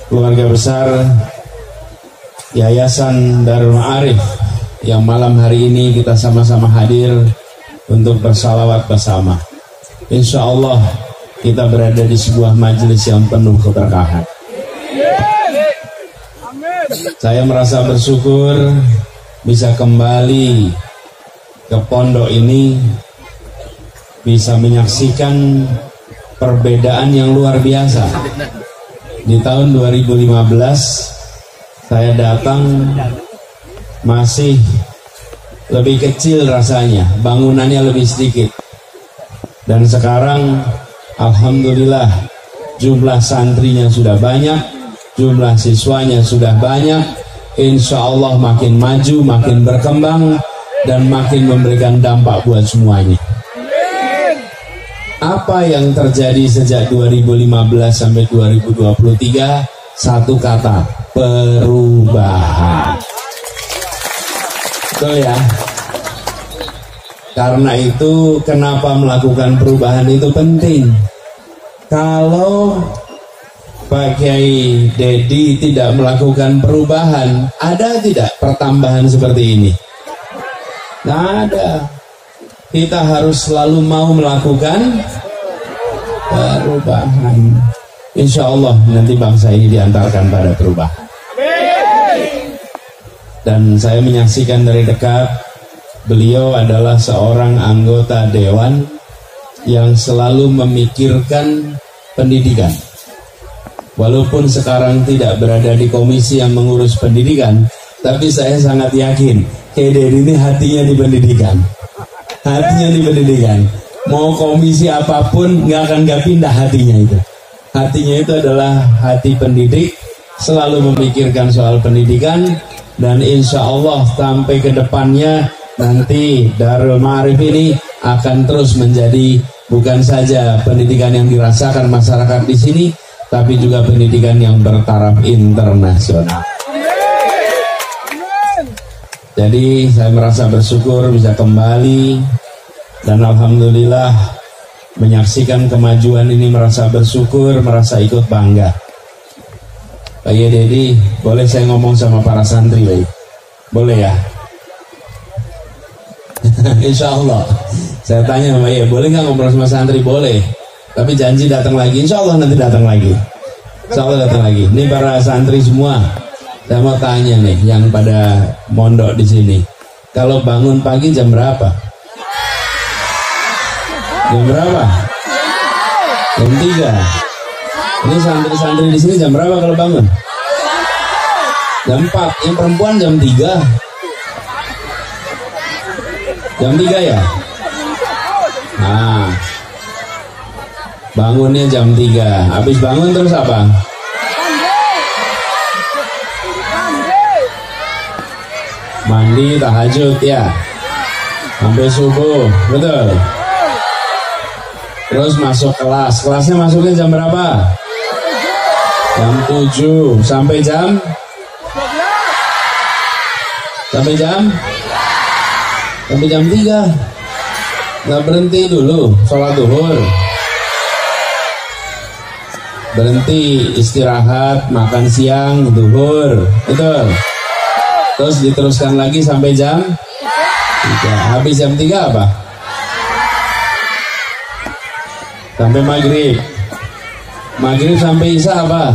keluarga besar Yayasan Darul Ma'arif yang malam hari ini kita sama-sama hadir untuk bersalawat bersama. Insya Allah kita berada di sebuah majelis yang penuh keberkahan. Saya merasa bersyukur bisa kembali ke pondok ini, bisa menyaksikan perbedaan yang luar biasa. Di tahun 2015 saya datang masih lebih kecil rasanya, bangunannya lebih sedikit. Dan sekarang alhamdulillah jumlah santrinya sudah banyak, jumlah siswanya sudah banyak. Insya Allah makin maju, makin berkembang, dan makin memberikan dampak buat semuanya. Apa yang terjadi sejak 2015 sampai 2023? Satu kata, perubahan. Betul ya? Karena itu kenapa melakukan perubahan itu penting. Kalau Pak Kiai Dedi tidak melakukan perubahan, ada tidak pertambahan seperti ini? Nggak ada. Kita harus selalu mau melakukan perubahan. Insya Allah nanti bangsa ini diantarkan pada perubahan. Dan saya menyaksikan dari dekat, beliau adalah seorang anggota dewan yang selalu memikirkan pendidikan. Walaupun sekarang tidak berada di komisi yang mengurus pendidikan, tapi saya sangat yakin Kiai Dedi ini hatinya di pendidikan. Hatinya di pendidikan. Mau komisi apapun nggak pindah hatinya itu. Hatinya itu adalah hati pendidik, selalu memikirkan soal pendidikan. Dan insya Allah sampai ke depannya nanti Darul Ma'arif ini akan terus menjadi bukan saja pendidikan yang dirasakan masyarakat di sini, tapi juga pendidikan yang bertaraf internasional. Jadi saya merasa bersyukur bisa kembali, dan alhamdulillah menyaksikan kemajuan ini, merasa bersyukur, merasa ikut bangga. Pak Kiai Dedi, boleh saya ngomong sama para santri, baik? Boleh ya? Insya Allah. Saya tanya sama Pak, boleh nggak ngobrol sama santri? Boleh. Tapi janji datang lagi. Insya Allah nanti datang lagi. Insya Allah datang lagi. Ini para santri semua. Saya mau tanya nih, yang pada mondok di sini, kalau bangun pagi jam berapa? Jam berapa? Jam 3. Ini santri-santri di sini jam berapa kalau bangun? Jam 4. Yang perempuan jam 3. Jam 3 ya? Nah, bangunnya jam 3. Habis bangun terus apa? Mandi, tahajud ya, sampai subuh, betul. Terus masuk kelas. Kelasnya masuknya jam berapa? Jam 7 sampai jam? Sampai jam 3. Nggak berhenti dulu sholat duhur, berhenti istirahat, makan siang, duhur, betul. Terus diteruskan lagi sampai jam 3. Habis jam 3 apa? Sampai maghrib. Maghrib sampai isya apa?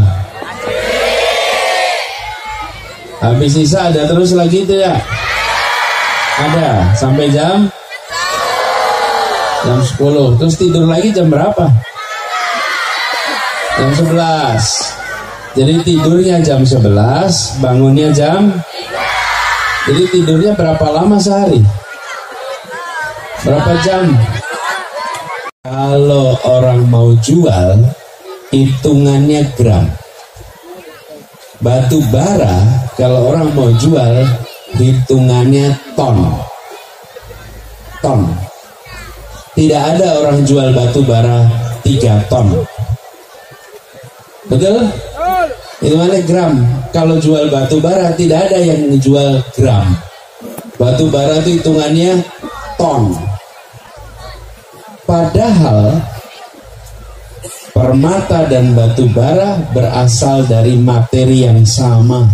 Habis isya ada terus lagi itu ya? Ada. Sampai jam 10. Terus tidur lagi jam berapa? Jam 11. Jadi tidurnya jam 11, bangunnya jam. Jadi tidurnya berapa lama sehari? Berapa jam? Kalau orang mau jual, hitungannya gram. Batu bara, kalau orang mau jual, hitungannya ton. Ton. Tidak ada orang jual batu bara 3 ton. Betul? Hitungannya gram. Kalau jual batu bara tidak ada yang menjual gram. Batu bara itu hitungannya ton. Padahal Permata dan batu bara berasal dari materi yang sama.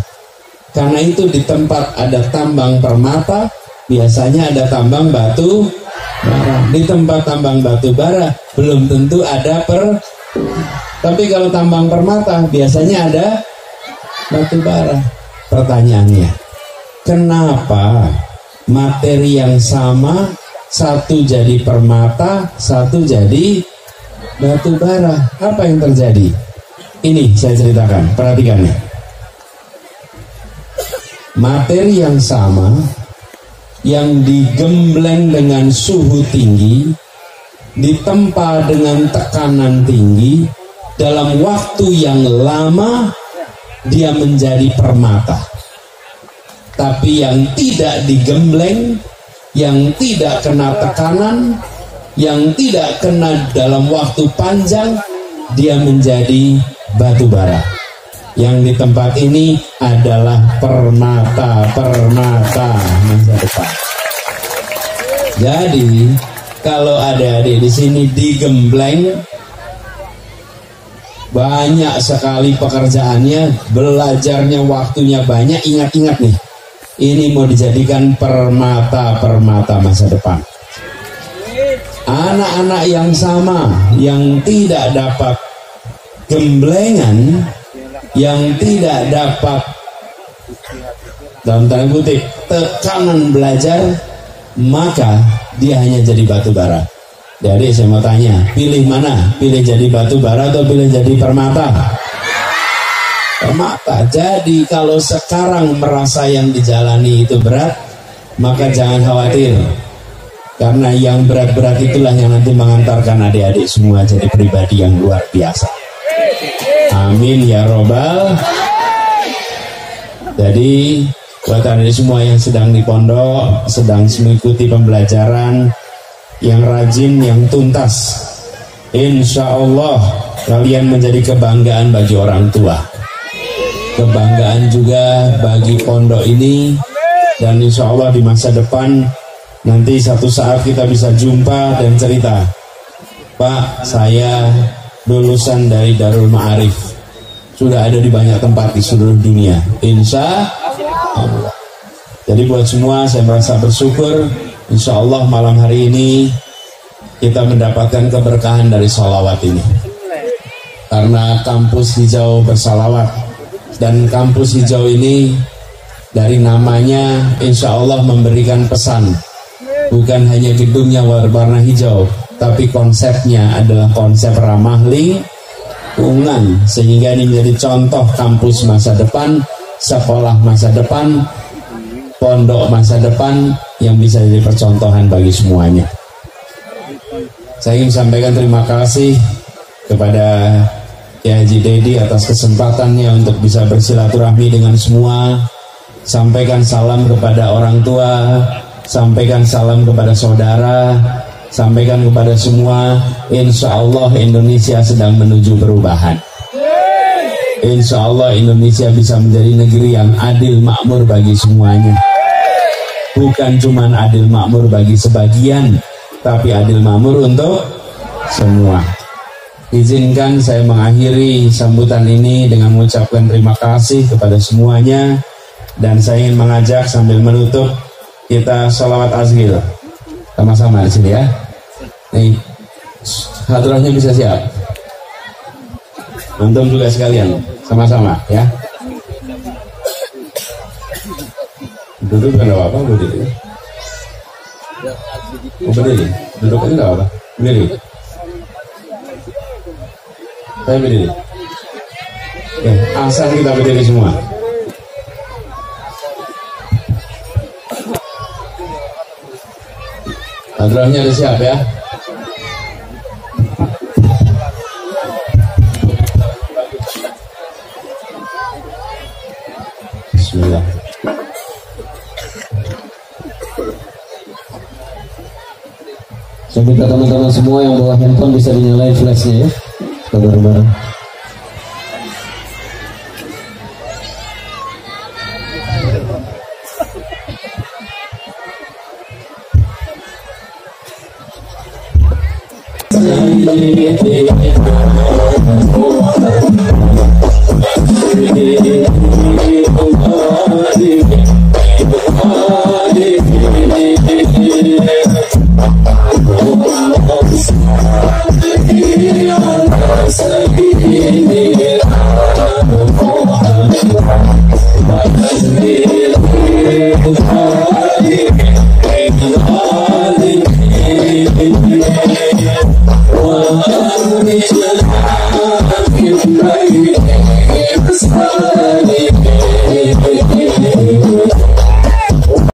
Karena itu di tempat ada tambang permata, biasanya ada tambang batu bara. Di tempat tambang batu bara belum tentu ada tapi kalau tambang permata biasanya ada batu bara. Pertanyaannya, kenapa materi yang sama satu jadi permata, satu jadi batu bara? Apa yang terjadi? Ini saya ceritakan, perhatikan ya. Materi yang sama yang digembleng dengan suhu tinggi, ditempa dengan tekanan tinggi, dalam waktu yang lama dia menjadi permata. Tapi yang tidak digembleng, yang tidak kena tekanan, yang tidak kena dalam waktu panjang, dia menjadi batu bara. Yang di tempat ini adalah permata masa depan. Jadi kalau adik-adik di sini digembleng, banyak sekali pekerjaannya, belajarnya, waktunya banyak. Ingat-ingat nih, ini mau dijadikan permata masa depan. Anak-anak yang sama, yang tidak dapat gemblengan, yang tidak dapat dalam tanda kutip tekanan belajar, maka dia hanya jadi batu bara. Jadi saya mau tanya, pilih mana? Pilih jadi batu bara atau pilih jadi permata? Permata. Jadi kalau sekarang merasa yang dijalani itu berat, maka jangan khawatir, karena yang berat-berat itulah yang nanti mengantarkan adik-adik semua jadi pribadi yang luar biasa. Amin ya robbal. Jadi buat adik semua yang sedang di pondok, sedang mengikuti pembelajaran, yang rajin, yang tuntas, insya Allah kalian menjadi kebanggaan bagi orang tua, kebanggaan juga bagi pondok ini. Dan insya Allah di masa depan nanti satu saat kita bisa jumpa dan cerita, Pak, saya lulusan dari Darul Ma'arif, sudah ada di banyak tempat di seluruh dunia, insya Allah. Jadi buat semua saya merasa bersyukur, insya Allah malam hari ini kita mendapatkan keberkahan dari sholawat ini, karena kampus hijau bersalawat. Dan kampus hijau ini dari namanya insya Allah memberikan pesan, bukan hanya gedungnya warna hijau, tapi konsepnya adalah konsep ramah lingkungan, sehingga ini menjadi contoh kampus masa depan, sekolah masa depan, pondok masa depan yang bisa jadi percontohan bagi semuanya. Saya ingin sampaikan terima kasih kepada Kiai Haji Dedi atas kesempatannya untuk bisa bersilaturahmi dengan semua. Sampaikan salam kepada orang tua, sampaikan salam kepada saudara, sampaikan kepada semua. Insya Allah Indonesia sedang menuju perubahan. Insya Allah Indonesia bisa menjadi negeri yang adil makmur bagi semuanya. Bukan cuma adil makmur bagi sebagian, tapi adil makmur untuk semua. Izinkan saya mengakhiri sambutan ini dengan mengucapkan terima kasih kepada semuanya. Dan saya ingin mengajak sambil menutup, kita sholawat azhil sama-sama di sini ya. Nih, hadrahnya bisa siap. Antum juga sekalian, sama-sama ya. Duduk kan apa-apa, berdiri. Berdiri, duduk aja nggak apa-apa. Berdiri. Saya berdiri. Asal kita berdiri semua. Hadrahnya udah siap ya. Bismillah. Saya minta teman-teman semua yang bawa handphone bisa dinyalain flashnya ya. Bareng-bareng. Wa